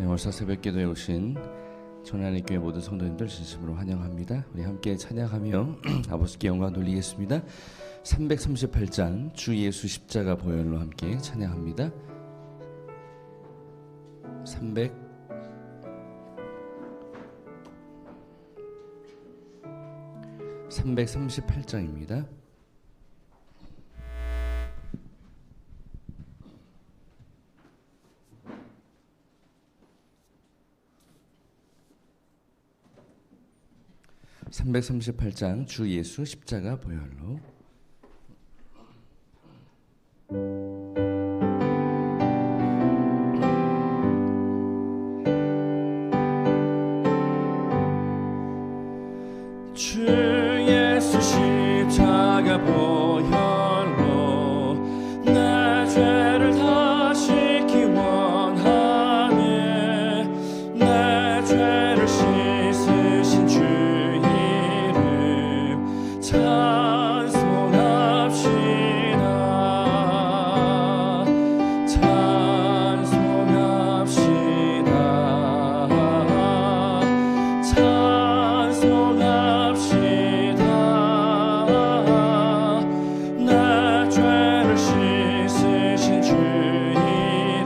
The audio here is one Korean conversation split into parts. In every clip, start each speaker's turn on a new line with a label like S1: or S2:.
S1: 월사 새벽기도에 오신 천안의 교회 모든 성도님들 진심으로 환영합니다. 우리 함께 찬양하며 아버지께 영광 돌리겠습니다. 338장 주 예수 십자가 보혈로 함께 찬양합니다. 338장입니다. (338장) 주 예수 십자가 보혈로.
S2: 주 예수 십자가 보혈로 내 죄를 다 씻기 원하네. 내 죄를 씻으신 주 이름 찬송합시다. 내 죄를 씻으신 주 이름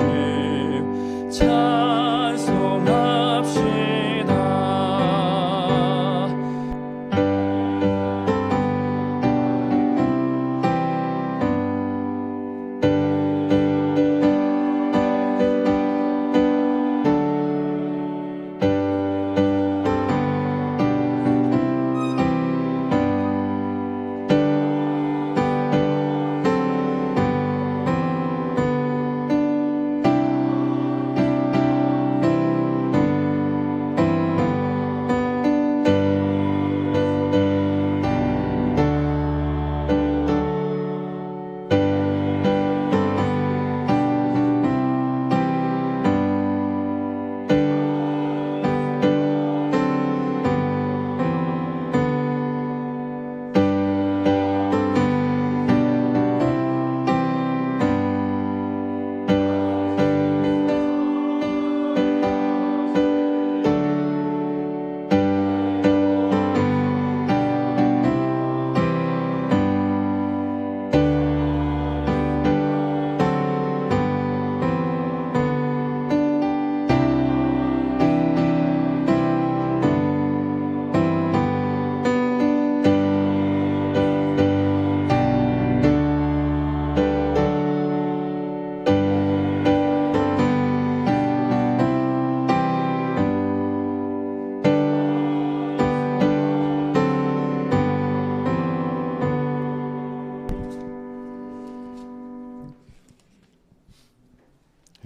S2: 찬송합시다.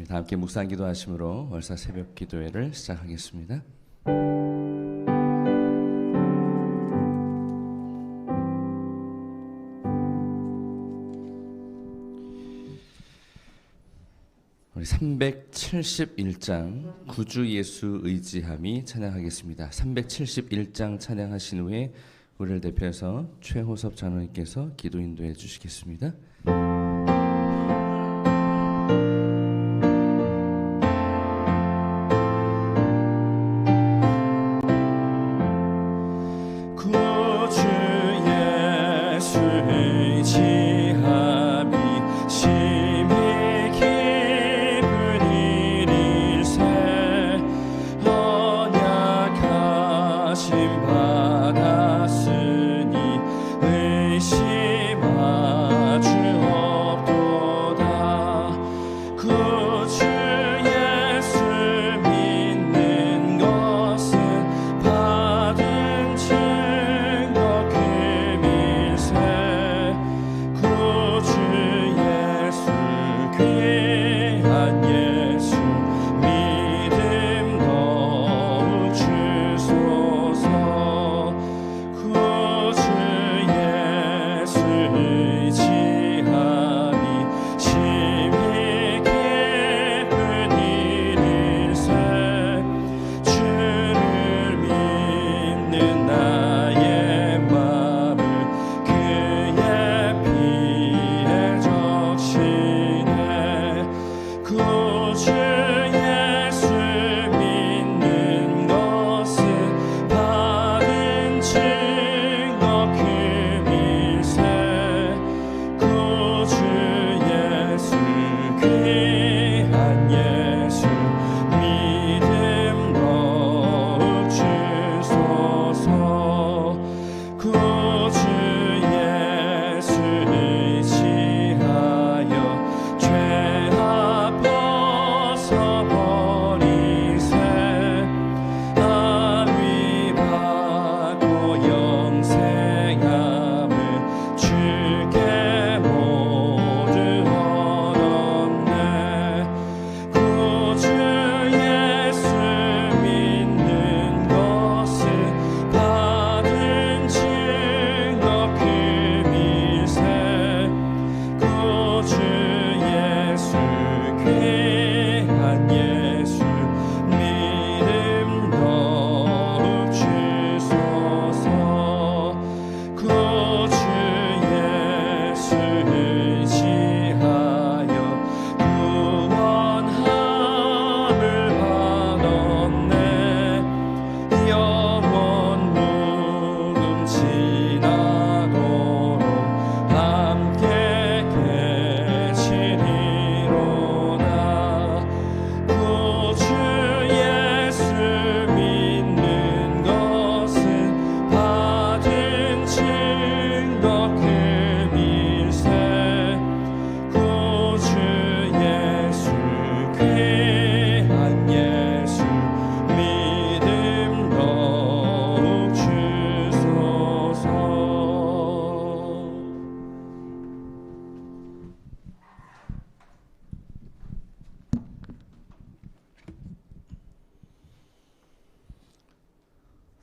S1: 다 함께 묵상 기도하심으로 월사 새벽 기도회를 시작하겠습니다. 우리 371장 구주 예수 의지함이 찬양하겠습니다. 371장 찬양하신 후에 우리를 대표해서 최호섭 장로님께서 기도 인도해 주시겠습니다.
S2: 받았으니 의심하지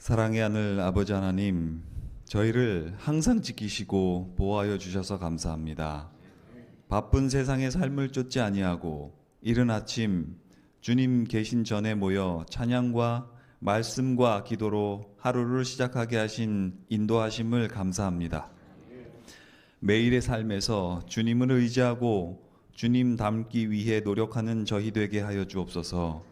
S3: 사랑의 하늘 아버지 하나님, 저희를 항상 지키시고 보호하여 주셔서 감사합니다. 바쁜 세상의 삶을 쫓지 아니하고 이른 아침 주님 계신 전에 모여 찬양과 말씀과 기도로 하루를 시작하게 하신 인도하심을 감사합니다. 매일의 삶에서 주님을 의지하고 주님 닮기 위해 노력하는 저희 되게 하여 주옵소서.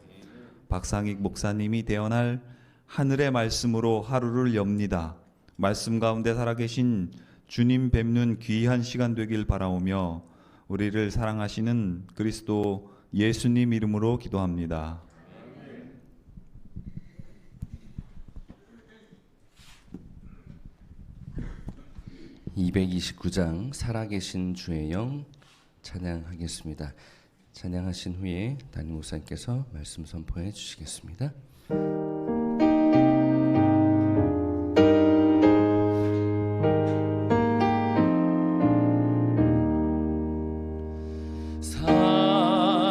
S3: 박상익 목사님이 대언할 하늘의 말씀으로 하루를 엽니다. 말씀 가운데 살아계신 주님 뵙는 귀한 시간 되길 바라오며 우리를 사랑하시는 그리스도 예수님 이름으로 기도합니다.
S1: (229장) 살아계신 주의 영 찬양하겠습니다. 찬양하신 후에 담임 목사님께서 말씀 선포해 주시겠습니다.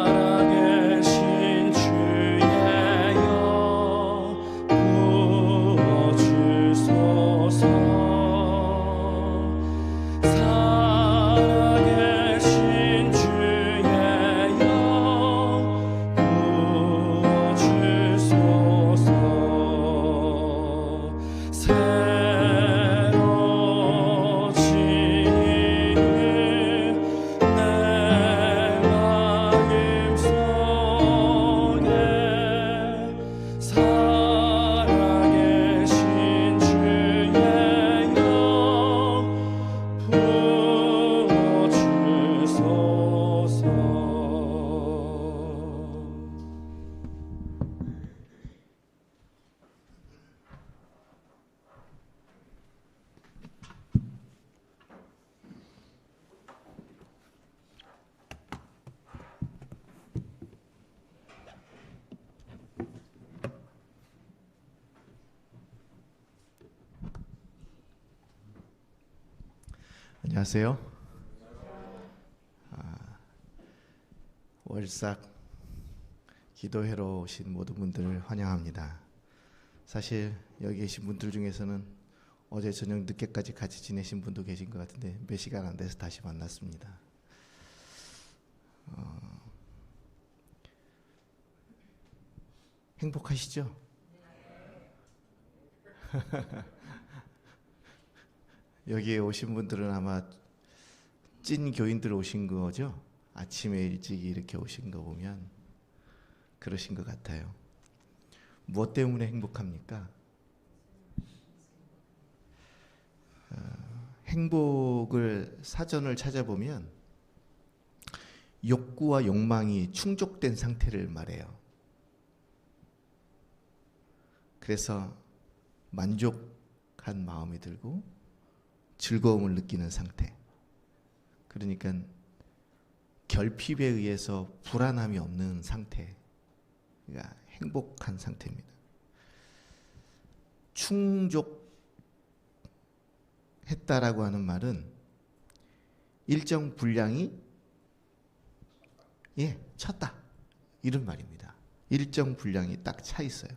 S2: 살아계신 주의 영 부어주소서. 살아계신 주의 영 부어주소서.
S4: 안녕하세요. 월삭 기도회로 오신 모든 분들을 환영합니다. 사실 여기 계신 분들 중에서는 어제 저녁 늦게까지 같이 지내신 분도 계신 것 같은데 몇 시간 안 돼서 다시 만났습니다. 행복하시죠? 여기에 오신 분들은 아마 찐 교인들 오신 거죠? 아침에 일찍 이렇게 오신 거 보면 그러신 것 같아요. 무엇 때문에 행복합니까? 행복을 사전을 찾아보면 욕구와 욕망이 충족된 상태를 말해요. 그래서 만족한 마음이 들고 즐거움을 느끼는 상태. 그러니까 결핍에 의해서 불안함이 없는 상태가 행복한 상태입니다. 충족했다라고 하는 말은 일정 분량이 찼다 이런 말입니다. 일정 분량이 딱 차 있어요.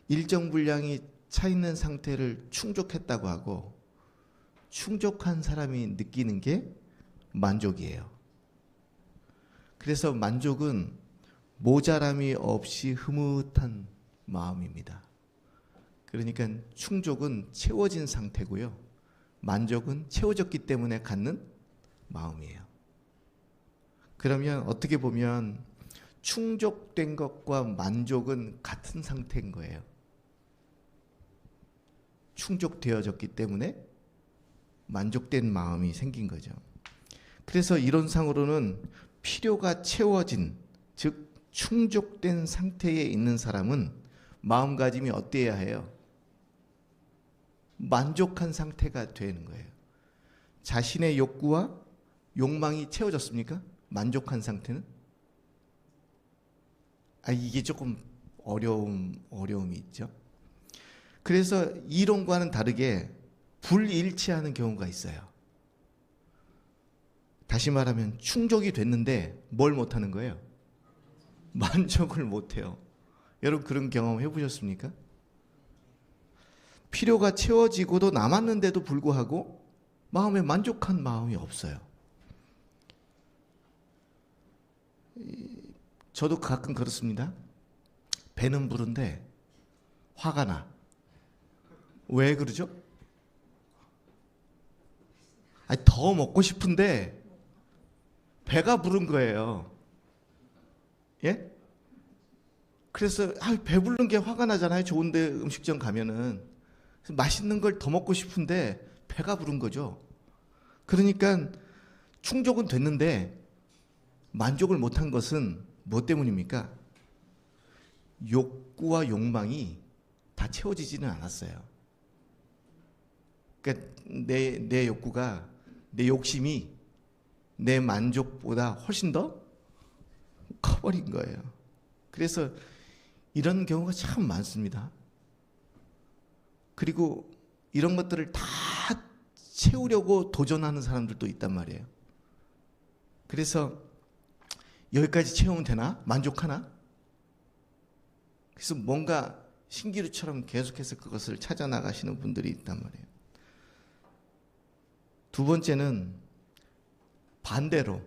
S4: 일정 분량이 차 있는 상태를 충족했다고 하고 충족한 사람이 느끼는 게 만족이에요. 그래서 만족은 모자람이 없이 흐뭇한 마음입니다. 그러니까 충족은 채워진 상태고요. 만족은 채워졌기 때문에 갖는 마음이에요. 그러면 어떻게 보면 충족된 것과 만족은 같은 상태인 거예요. 충족되어졌기 때문에 만족된 마음이 생긴 거죠. 그래서 이론상으로는 필요가 채워진, 즉 충족된 상태에 있는 사람은 마음가짐이 어때야 해요? 만족한 상태가 되는 거예요. 자신의 욕구와 욕망이 채워졌습니까? 만족한 상태는? 이게 조금 어려움이 있죠. 그래서 이론과는 다르게 불일치하는 경우가 있어요. 다시 말하면 충족이 됐는데 뭘 못하는 거예요? 만족을 못해요. 여러분 그런 경험 해보셨습니까? 필요가 채워지고도 남았는데도 불구하고 마음에 만족한 마음이 없어요. 저도 가끔 그렇습니다. 배는 부른데 화가 나. 왜 그러죠? 아니, 더 먹고 싶은데 배가 부른 거예요. 예? 그래서 배부른 게 화가 나잖아요. 좋은데 음식점 가면은 맛있는 걸 더 먹고 싶은데 배가 부른 거죠. 그러니까 충족은 됐는데 만족을 못한 것은 뭐 때문입니까? 욕구와 욕망이 다 채워지지는 않았어요. 그러니까 내 욕구가, 내 욕심이 내 만족보다 훨씬 더 커버린 거예요. 그래서 이런 경우가 참 많습니다. 그리고 이런 것들을 다 채우려고 도전하는 사람들도 있단 말이에요. 그래서 여기까지 채우면 되나? 만족하나? 그래서 뭔가 신기루처럼 계속해서 그것을 찾아 나가시는 분들이 있단 말이에요. 두 번째는 반대로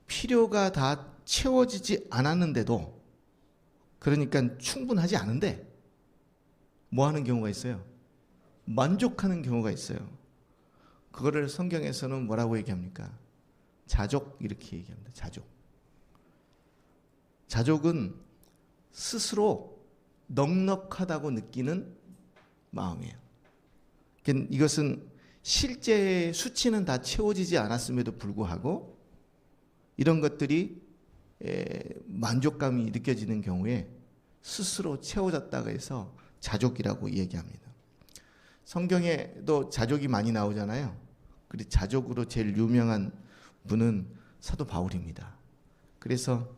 S4: 필요가 다 채워지지 않았는데도, 그러니까 충분하지 않은데 뭐 하는 경우가 있어요? 만족하는 경우가 있어요. 그거를 성경에서는 뭐라고 얘기합니까? 자족, 이렇게 얘기합니다. 자족. 자족은 스스로 넉넉하다고 느끼는 마음이에요. 그러니까 이것은 실제 수치는 다 채워지지 않았음에도 불구하고 이런 것들이 만족감이 느껴지는 경우에 스스로 채워졌다고 해서 자족이라고 얘기합니다. 성경에도 자족이 많이 나오잖아요. 그리고 자족으로 제일 유명한 분은 사도 바울입니다. 그래서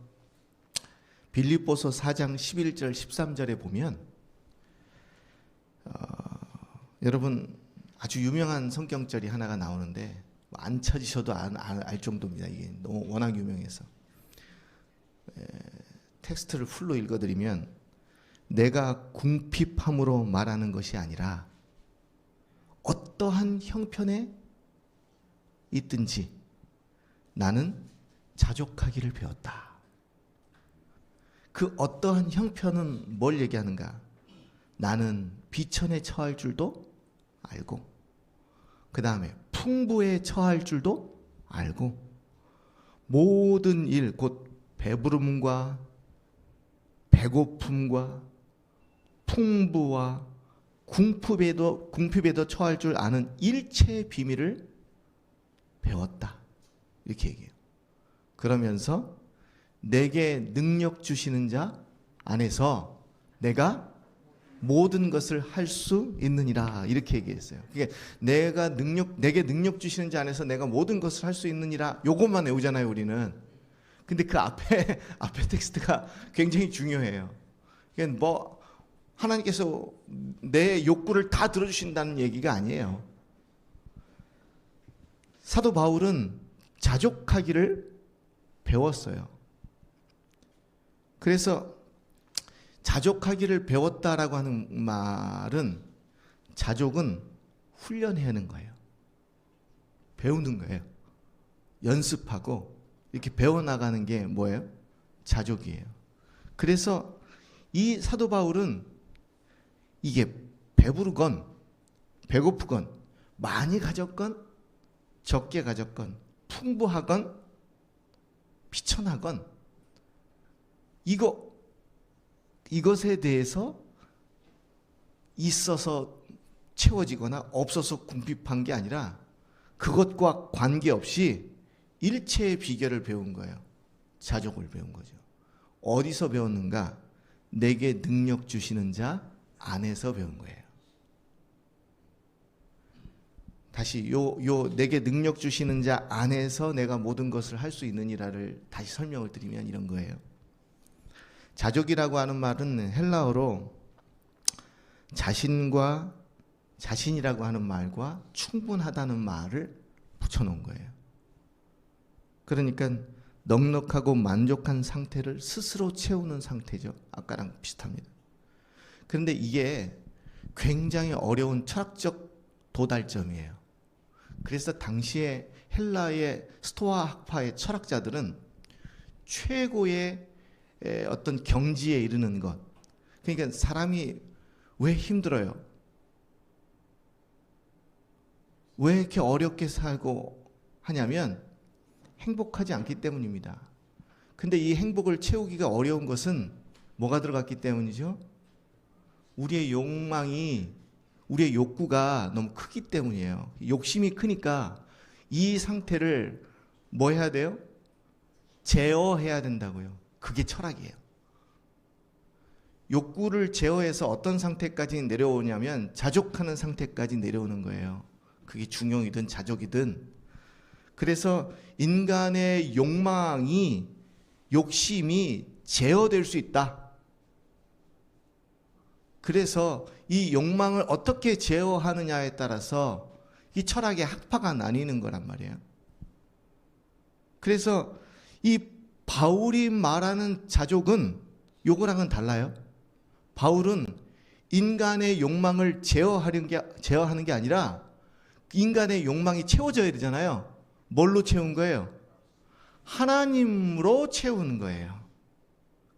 S4: 빌립보서 4장 11절 13절에 보면 여러분 아주 유명한 성경절이 하나가 나오는데 안 찾으셔도 알 정도입니다. 이게 너무 워낙 유명해서 텍스트를 풀로 읽어드리면, 내가 궁핍함으로 말하는 것이 아니라 어떠한 형편에 있든지 나는 자족하기를 배웠다. 그 어떠한 형편은 뭘 얘기하는가? 나는 비천에 처할 줄도 알고, 그 다음에 풍부에 처할 줄도 알고, 모든 일, 곧 배부름과 배고픔과 풍부와 궁핍에도 처할 줄 아는 일체의 비밀을 배웠다. 이렇게 얘기해요. 그러면서 내게 능력 주시는 자 안에서 내가 모든 것을 할 수 있느니라, 이렇게 얘기했어요. 그러니까 내게 능력 주시는 자 안에서 내가 모든 것을 할 수 있느니라, 요것만 외우잖아요, 우리는. 근데 그 앞에 텍스트가 굉장히 중요해요. 그러니까 뭐 하나님께서 내 욕구를 다 들어주신다는 얘기가 아니에요. 사도 바울은 자족하기를 배웠어야 그래서 자족하기를 배웠다라고 하는 말은, 자족은 훈련해야 하는 거예요. 배우는 거예요. 연습하고 이렇게 배워나가는 게 뭐예요? 자족이에요. 그래서 이 사도 바울은 이게 배부르건 배고프건 많이 가졌건 적게 가졌건 풍부하건 비천하건 이것에 대해서 있어서 채워지거나 없어서 궁핍한 게 아니라 그것과 관계없이 일체의 비결을 배운 거예요. 자족을 배운 거죠. 어디서 배웠는가? 내게 능력 주시는 자 안에서 배운 거예요. 다시 내게 능력 주시는 자 안에서 내가 모든 것을 할 수 있느니라를 다시 설명을 드리면 이런 거예요. 자족이라고 하는 말은 헬라어로 자신이라고 하는 말과 충분하다는 말을 붙여놓은 거예요. 그러니까 넉넉하고 만족한 상태를 스스로 채우는 상태죠. 아까랑 비슷합니다. 그런데 이게 굉장히 어려운 철학적 도달점이에요. 그래서 당시에 헬라의 스토아 학파의 철학자들은 최고의 어떤 경지에 이르는 것. 그러니까 사람이 왜 힘들어요? 왜 이렇게 어렵게 살고 하냐면 행복하지 않기 때문입니다. 근데 이 행복을 채우기가 어려운 것은 뭐가 들어갔기 때문이죠? 우리의 욕망이, 우리의 욕구가 너무 크기 때문이에요. 욕심이 크니까 이 상태를 뭐 해야 돼요? 제어해야 된다고요. 그게 철학이에요. 욕구를 제어해서 어떤 상태까지 내려오냐면 자족하는 상태까지 내려오는 거예요. 그게 중용이든 자족이든. 그래서 인간의 욕망이, 욕심이 제어될 수 있다. 그래서 이 욕망을 어떻게 제어하느냐에 따라서 이 철학의 학파가 나뉘는 거란 말이에요. 그래서 이 바울이 말하는 자족은 요거랑은 달라요. 바울은 인간의 욕망을 제어하는 게 아니라 인간의 욕망이 채워져야 되잖아요. 뭘로 채운 거예요? 하나님으로 채우는 거예요.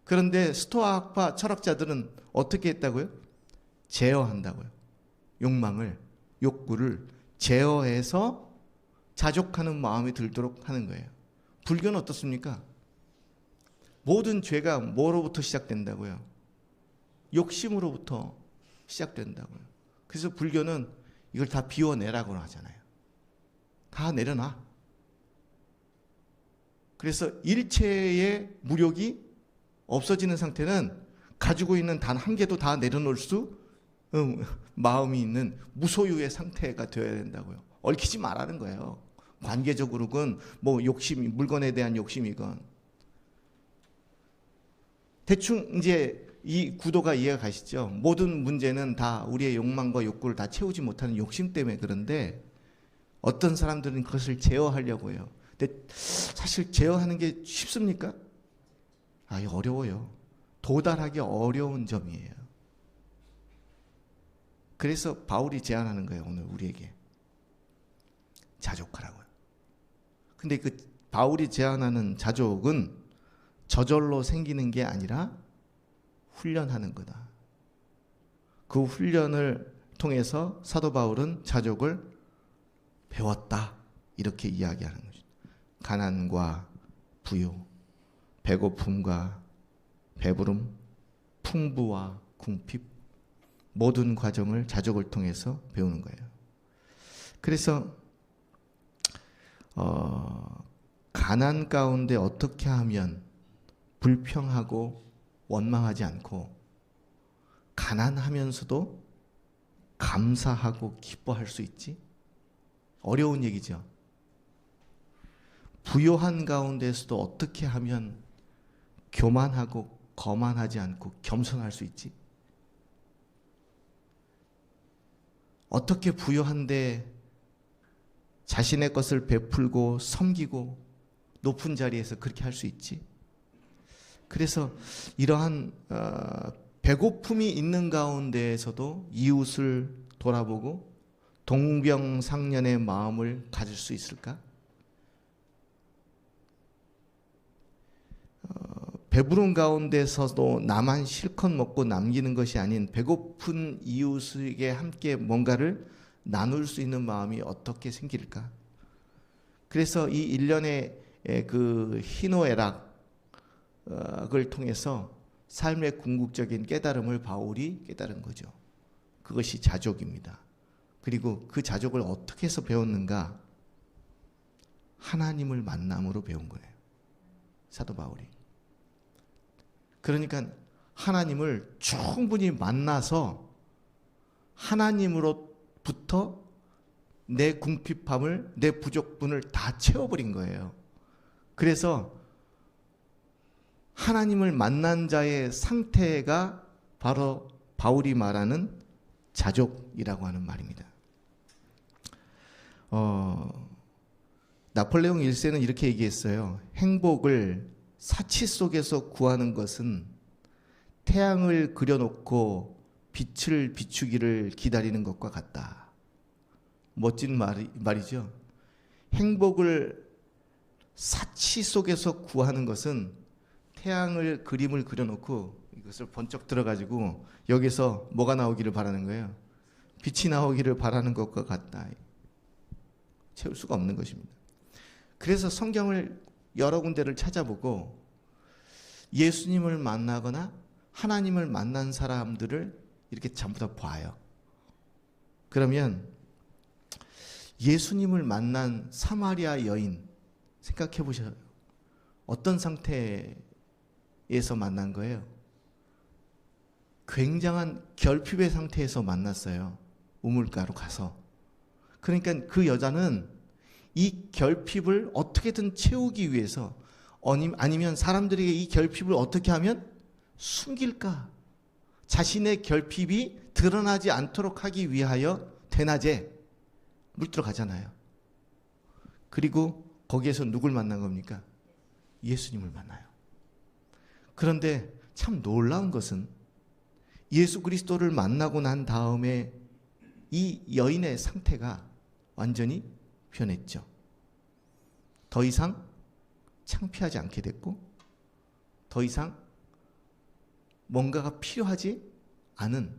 S4: 그런데 스토아 학파 철학자들은 어떻게 했다고요? 제어한다고요. 욕망을, 욕구를 제어해서 자족하는 마음이 들도록 하는 거예요. 불교는 어떻습니까? 모든 죄가 뭐로부터 시작된다고요? 욕심으로부터 시작된다고요. 그래서 불교는 이걸 다 비워내라고 하잖아요. 다 내려놔. 그래서 일체의 무력이 없어지는 상태는 가지고 있는 단 한 개도 다 내려놓을 수 마음이 있는 무소유의 상태가 되어야 된다고요. 얽히지 말라는 거예요. 관계적으로건 뭐 욕심이, 물건에 대한 욕심이건. 대충 이제 이 구도가 이해가 가시죠? 모든 문제는 다 우리의 욕망과 욕구를 다 채우지 못하는 욕심 때문에 그런데 어떤 사람들은 그것을 제어하려고 해요. 근데 사실 제어하는 게 쉽습니까? 어려워요. 도달하기 어려운 점이에요. 그래서 바울이 제안하는 거예요. 오늘 우리에게. 자족하라고요. 근데 그 바울이 제안하는 자족은 저절로 생기는 게 아니라 훈련하는 거다. 그 훈련을 통해서 사도 바울은 자족을 배웠다. 이렇게 이야기하는 거죠. 가난과 부요, 배고픔과 배부름, 풍부와 궁핍, 모든 과정을 자족을 통해서 배우는 거예요. 그래서 가난 가운데 어떻게 하면 불평하고 원망하지 않고 가난하면서도 감사하고 기뻐할 수 있지? 어려운 얘기죠. 부요한 가운데서도 어떻게 하면 교만하고 거만하지 않고 겸손할 수 있지? 어떻게 부요한데 자신의 것을 베풀고 섬기고 높은 자리에서 그렇게 할 수 있지? 그래서 이러한 배고픔이 있는 가운데에서도 이웃을 돌아보고 동병상련의 마음을 가질 수 있을까? 배부른 가운데서도 나만 실컷 먹고 남기는 것이 아닌 배고픈 이웃에게 함께 뭔가를 나눌 수 있는 마음이 어떻게 생길까? 그래서 이 일련의 그 희노애락을 통해서 삶의 궁극적인 깨달음을 바울이 깨달은 거죠. 그것이 자족입니다. 그리고 그 자족을 어떻게 해서 배웠는가? 하나님을 만남으로 배운 거예요. 사도 바울이. 그러니까 하나님을 충분히 만나서 하나님으로부터 내 궁핍함을, 내 부족분을 다 채워버린 거예요. 그래서 하나님을 만난 자의 상태가 바로 바울이 말하는 자족이라고 하는 말입니다. 나폴레옹 1세는 이렇게 얘기했어요. 행복을 사치 속에서 구하는 것은 태양을 그려놓고 빛을 비추기를 기다리는 것과 같다. 멋진 말이죠. 행복을 사치 속에서 구하는 것은 태양을 그림을 그려놓고 이것을 번쩍 들어가지고 여기서 뭐가 나오기를 바라는 거예요. 빛이 나오기를 바라는 것과 같다. 채울 수가 없는 것입니다. 그래서 성경을 여러 군데를 찾아보고 예수님을 만나거나 하나님을 만난 사람들을 이렇게 전부 다 봐요. 그러면 예수님을 만난 사마리아 여인 생각해 보셔요. 어떤 상태에서 만난 거예요? 굉장한 결핍의 상태에서 만났어요. 우물가로 가서. 그러니까 그 여자는 이 결핍을 어떻게든 채우기 위해서 아니면 사람들에게 이 결핍을 어떻게 하면 숨길까? 자신의 결핍이 드러나지 않도록 하기 위하여 대낮에 물 들어가잖아요. 그리고 거기에서 누굴 만난 겁니까? 예수님을 만나요. 그런데 참 놀라운 것은 예수 그리스도를 만나고 난 다음에 이 여인의 상태가 완전히 변했죠. 더 이상 창피하지 않게 됐고 더 이상 뭔가가 필요하지 않은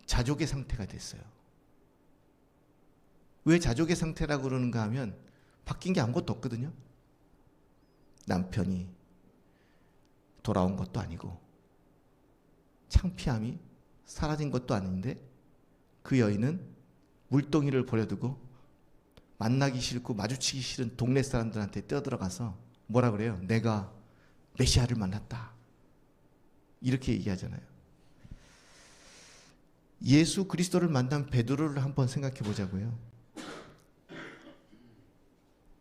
S4: 자족의 상태가 됐어요. 왜 자족의 상태라고 그러는가 하면 바뀐 게 아무것도 없거든요. 남편이 돌아온 것도 아니고 창피함이 사라진 것도 아닌데 그 여인은 물동이를 버려두고 만나기 싫고 마주치기 싫은 동네 사람들한테 뛰어들어가서 뭐라 그래요? 내가 메시아를 만났다. 이렇게 얘기하잖아요. 예수 그리스도를 만난 베드로를 한번 생각해 보자고요.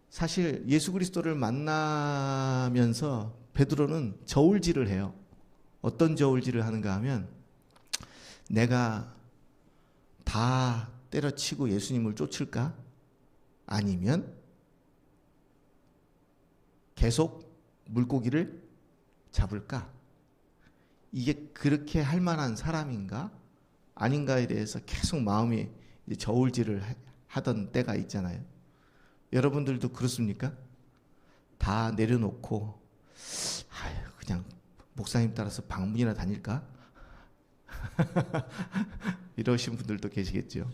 S4: 사실 예수 그리스도를 만나면서 베드로는 저울질을 해요. 어떤 저울질을 하는가 하면 내가 다 때려치고 예수님을 쫓을까? 아니면 계속 물고기를 잡을까? 이게 그렇게 할 만한 사람인가? 아닌가에 대해서 계속 마음이 이제 저울질을 하던 때가 있잖아요. 여러분들도 그렇습니까? 다 내려놓고 그냥 목사님 따라서 방문이나 다닐까? 이러신 분들도 계시겠죠.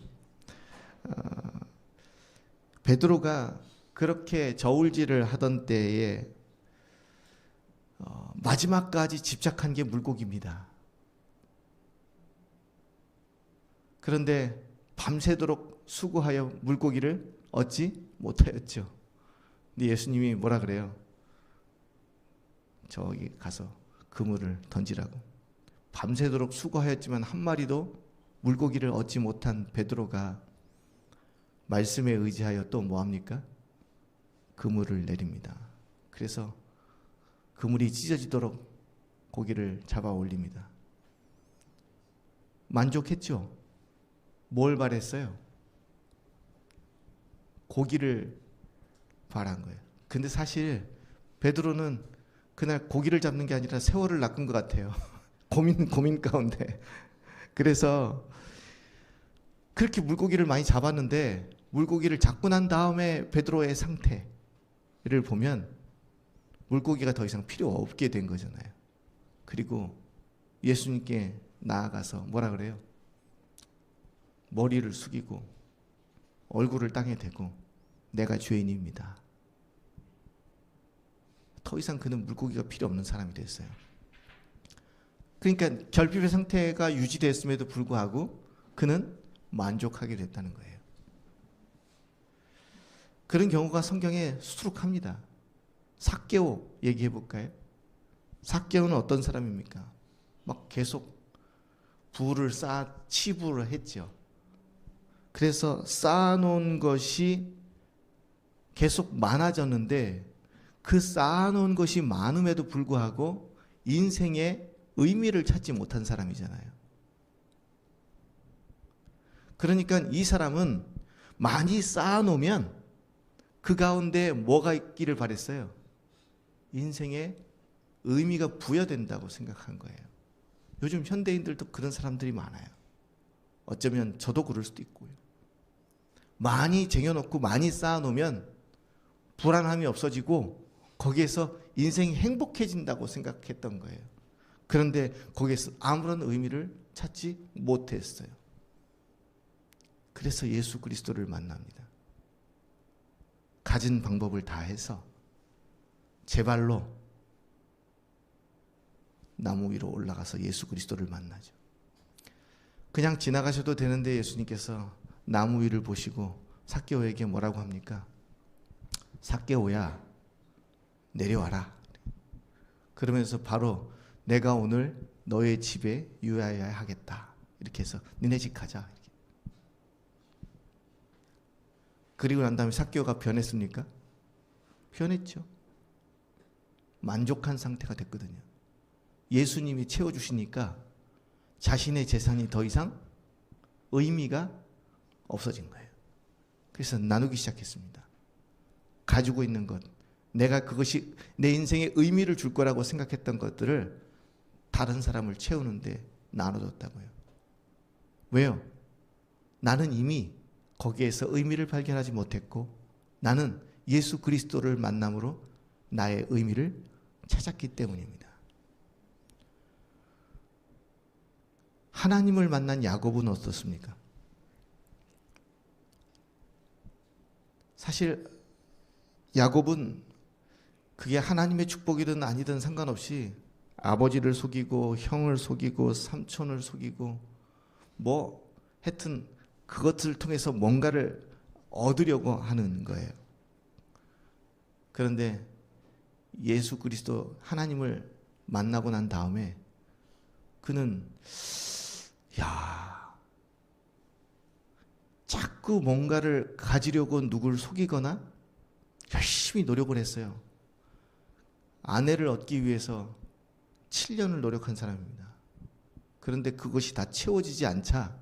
S4: 베드로가 그렇게 저울질을 하던 때에 마지막까지 집착한 게 물고기입니다. 그런데 밤새도록 수고하여 물고기를 얻지 못하였죠. 근데 예수님이 뭐라 그래요? 저기 가서 그물을 던지라고. 밤새도록 수고하였지만 한 마리도 물고기를 얻지 못한 베드로가 말씀에 의지하여 또 뭐합니까? 그물을 내립니다. 그래서 그물이 찢어지도록 고기를 잡아 올립니다. 만족했죠? 뭘 바랬어요? 고기를 바란 거예요. 근데 사실 베드로는 그날 고기를 잡는 게 아니라 세월을 낚은 것 같아요. 고민 가운데. 그래서 그렇게 물고기를 많이 잡았는데 물고기를 잡고 난 다음에 베드로의 상태를 보면 물고기가 더 이상 필요 없게 된 거잖아요. 그리고 예수님께 나아가서 뭐라 그래요? 머리를 숙이고 얼굴을 땅에 대고 내가 죄인입니다. 더 이상 그는 물고기가 필요 없는 사람이 됐어요. 그러니까 결핍의 상태가 유지됐음에도 불구하고 그는 만족하게 됐다는 거예요. 그런 경우가 성경에 수두룩합니다. 삭개오 얘기해 볼까요? 삭개오는 어떤 사람입니까? 막 계속 부를 치부를 했죠. 그래서 쌓아놓은 것이 계속 많아졌는데 그 쌓아놓은 것이 많음에도 불구하고 인생의 의미를 찾지 못한 사람이잖아요. 그러니까 이 사람은 많이 쌓아놓으면 그 가운데 뭐가 있기를 바랬어요? 인생의 의미가 부여된다고 생각한 거예요. 요즘 현대인들도 그런 사람들이 많아요. 어쩌면 저도 그럴 수도 있고요. 많이 쟁여놓고 많이 쌓아놓으면 불안함이 없어지고 거기에서 인생이 행복해진다고 생각했던 거예요. 그런데 거기에서 아무런 의미를 찾지 못했어요. 그래서 예수 그리스도를 만납니다. 가진 방법을 다 해서 제 발로 나무 위로 올라가서 예수 그리스도를 만나죠. 그냥 지나가셔도 되는데 예수님께서 나무 위를 보시고 삭개오에게 뭐라고 합니까? 삭개오야, 내려와라. 그러면서 바로 내가 오늘 너의 집에 유하여야 하겠다. 이렇게 해서 니네 집 가자. 이렇게. 그리고 난 다음에 삭개오가 변했습니까? 변했죠. 만족한 상태가 됐거든요. 예수님이 채워주시니까 자신의 재산이 더 이상 의미가 없어진 거예요. 그래서 나누기 시작했습니다. 가지고 있는 것, 내가 그것이 내 인생에 의미를 줄 거라고 생각했던 것들을 다른 사람을 채우는데 나눠줬다고요. 왜요? 나는 이미 거기에서 의미를 발견하지 못했고 나는 예수 그리스도를 만남으로 나의 의미를 찾았기 때문입니다. 하나님을 만난 야곱은 어떻습니까? 사실 야곱은 그게 하나님의 축복이든 아니든 상관없이 아버지를 속이고 형을 속이고 삼촌을 속이고 뭐 하여튼 그것을 통해서 뭔가를 얻으려고 하는 거예요. 그런데 예수 그리스도 하나님을 만나고 난 다음에 그는 자꾸 뭔가를 가지려고 누굴 속이거나 열심히 노력을 했어요. 아내를 얻기 위해서 7년을 노력한 사람입니다. 그런데 그것이 다 채워지지 않자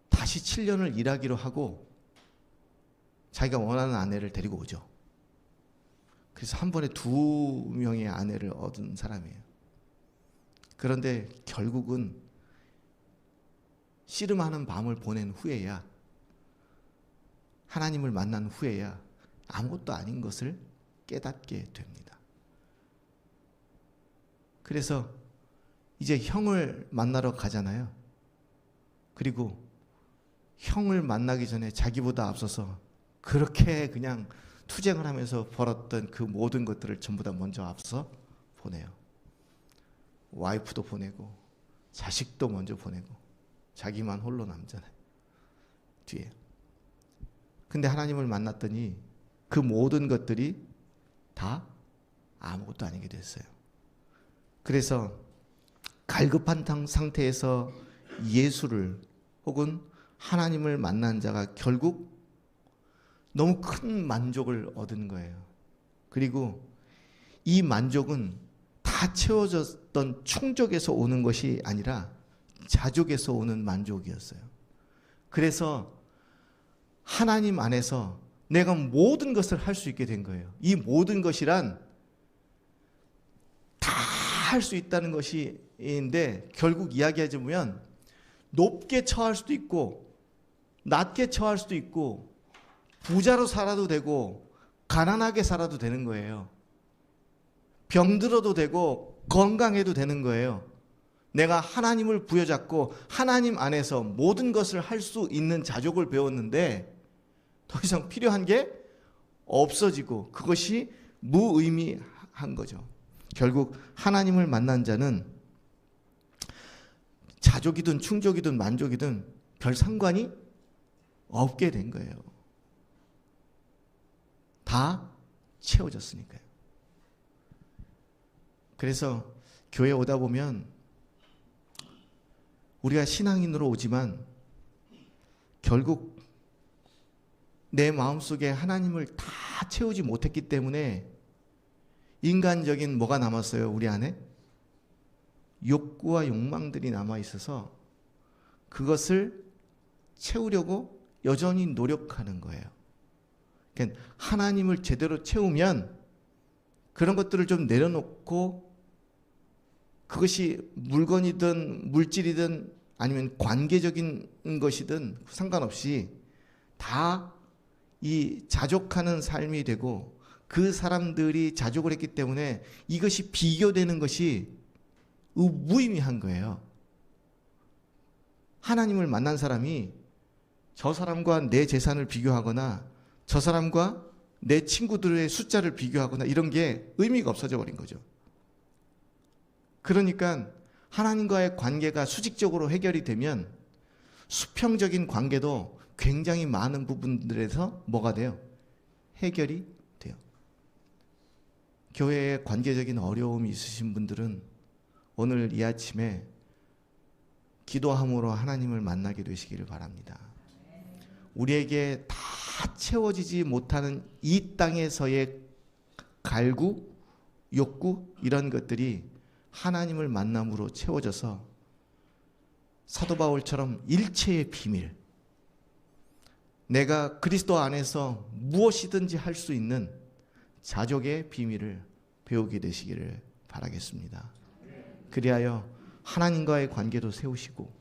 S4: 다시 7년을 일하기로 하고 자기가 원하는 아내를 데리고 오죠. 그래서 한 번에 2명의 아내를 얻은 사람이에요. 그런데 결국은 씨름하는 밤을 보낸 후에야 하나님을 만난 후에야 아무것도 아닌 것을 깨닫게 됩니다. 그래서 이제 형을 만나러 가잖아요. 그리고 형을 만나기 전에 자기보다 앞서서 그렇게 그냥 투쟁을 하면서 벌었던 그 모든 것들을 전부 다 먼저 앞서 보내요. 와이프도 보내고 자식도 먼저 보내고 자기만 홀로 남잖아요. 뒤에. 근데 하나님을 만났더니 그 모든 것들이 다 아무것도 아니게 됐어요. 그래서 갈급한 상태에서 예수를 혹은 하나님을 만난 자가 결국 너무 큰 만족을 얻은 거예요. 그리고 이 만족은 다 채워졌던 충족에서 오는 것이 아니라 자족에서 오는 만족이었어요. 그래서 하나님 안에서 내가 모든 것을 할 수 있게 된 거예요. 이 모든 것이란 다 할 수 있다는 것인데 결국 이야기하자 보면 높게 처할 수도 있고 낮게 처할 수도 있고 부자로 살아도 되고 가난하게 살아도 되는 거예요. 병들어도 되고 건강해도 되는 거예요. 내가 하나님을 부여잡고 하나님 안에서 모든 것을 할 수 있는 자족을 배웠는데 더 이상 필요한 게 없어지고 그것이 무의미한 거죠. 결국 하나님을 만난 자는 자족이든 충족이든 만족이든 별 상관이 없게 된 거예요. 다 채워졌으니까요. 그래서 교회 오다 보면 우리가 신앙인으로 오지만 결국 내 마음속에 하나님을 다 채우지 못했기 때문에 인간적인 뭐가 남았어요? 우리 안에? 욕구와 욕망들이 남아있어서 그것을 채우려고 여전히 노력하는 거예요. 그러니까 하나님을 제대로 채우면 그런 것들을 좀 내려놓고 그것이 물건이든 물질이든 아니면 관계적인 것이든 상관없이 다 이 자족하는 삶이 되고, 그 사람들이 자족을 했기 때문에 이것이 비교되는 것이 무의미한 거예요. 하나님을 만난 사람이 저 사람과 내 재산을 비교하거나 저 사람과 내 친구들의 숫자를 비교하거나 이런 게 의미가 없어져 버린 거죠. 그러니까 하나님과의 관계가 수직적으로 해결이 되면 수평적인 관계도 굉장히 많은 부분들에서 뭐가 돼요? 해결이 돼요. 교회에 관계적인 어려움이 있으신 분들은 오늘 이 아침에 기도함으로 하나님을 만나게 되시기를 바랍니다. 우리에게 다 채워지지 못하는 이 땅에서의 갈구, 욕구 이런 것들이 하나님을 만남으로 채워져서 사도 바울처럼 일체의 비밀, 내가 그리스도 안에서 무엇이든지 할 수 있는 자족의 비밀을 배우게 되시기를 바라겠습니다. 그리하여 하나님과의 관계도 세우시고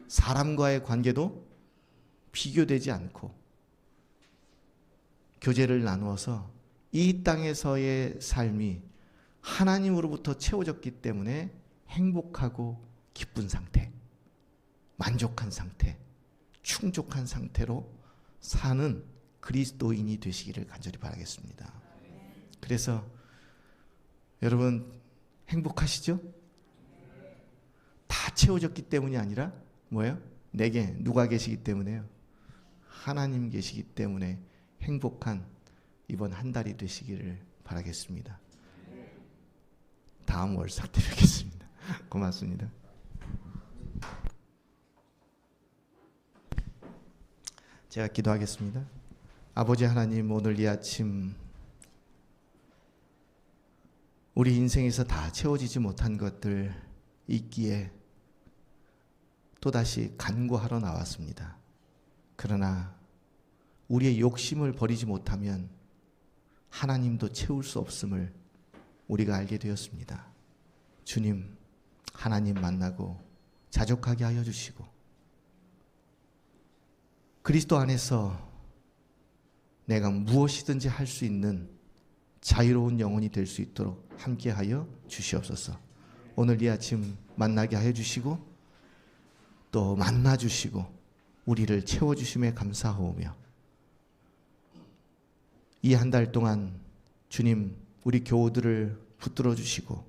S4: 사람과의 관계도 비교되지 않고 교제를 나누어서 이 땅에서의 삶이 하나님으로부터 채워졌기 때문에 행복하고 기쁜 상태, 만족한 상태, 충족한 상태로 사는 그리스도인이 되시기를 간절히 바라겠습니다. 그래서 여러분 행복하시죠? 다 채워졌기 때문이 아니라 뭐예요? 내게 누가 계시기 때문에요? 하나님 계시기 때문에 행복한 이번 한 달이 되시기를 바라겠습니다. 다음 월삭 때 뵙겠습니다. 고맙습니다. 제가 기도하겠습니다. 아버지 하나님, 오늘 이 아침 우리 인생에서 다 채워지지 못한 것들 있기에 또다시 간구하러 나왔습니다. 그러나 우리의 욕심을 버리지 못하면 하나님도 채울 수 없음을 우리가 알게 되었습니다. 주님, 하나님 만나고 자족하게 하여 주시고 그리스도 안에서 내가 무엇이든지 할 수 있는 자유로운 영혼이 될 수 있도록 함께하여 주시옵소서. 오늘 이 아침 만나게 하여 주시고 또 만나 주시고 우리를 채워주심에 감사하오며, 이 한 달 동안 주님 우리 교우들을 붙들어 주시고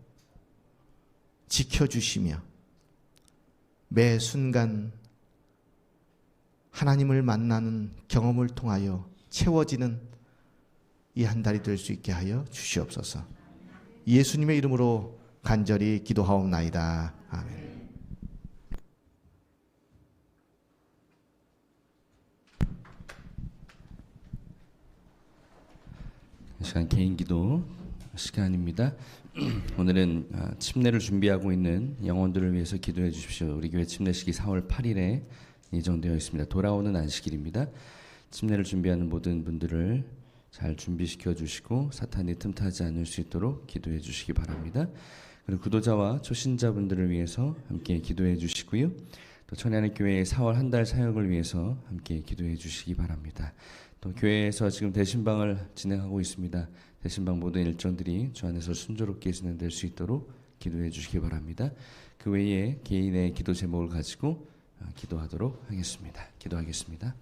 S4: 지켜주시며 매 순간 하나님을 만나는 경험을 통하여 채워지는 이 한 달이 될 수 있게 하여 주시옵소서. 예수님의 이름으로 간절히 기도하옵나이다. 아멘.
S1: 이 시간 개인기도 시간입니다. 오늘은 침례를 준비하고 있는 영혼들을 위해서 기도해 주십시오. 우리 교회 침례식이 4월 8일에 예정되어 있습니다. 돌아오는 안식일입니다. 침례를 준비하는 모든 분들을 잘 준비시켜 주시고 사탄이 틈타지 않을 수 있도록 기도해 주시기 바랍니다. 그리고 구도자와 초신자분들을 위해서 함께 기도해 주시고요. 또 천안의 교회의 4월 한 달 사역을 위해서 함께 기도해 주시기 바랍니다. 또 교회에서 지금 대신방을 진행하고 있습니다. 대신방 모든 일정들이 주 안에서 순조롭게 진행될 수 있도록 기도해 주시기 바랍니다. 그 외에 개인의 기도 제목을 가지고 기도하도록 하겠습니다. 기도하겠습니다.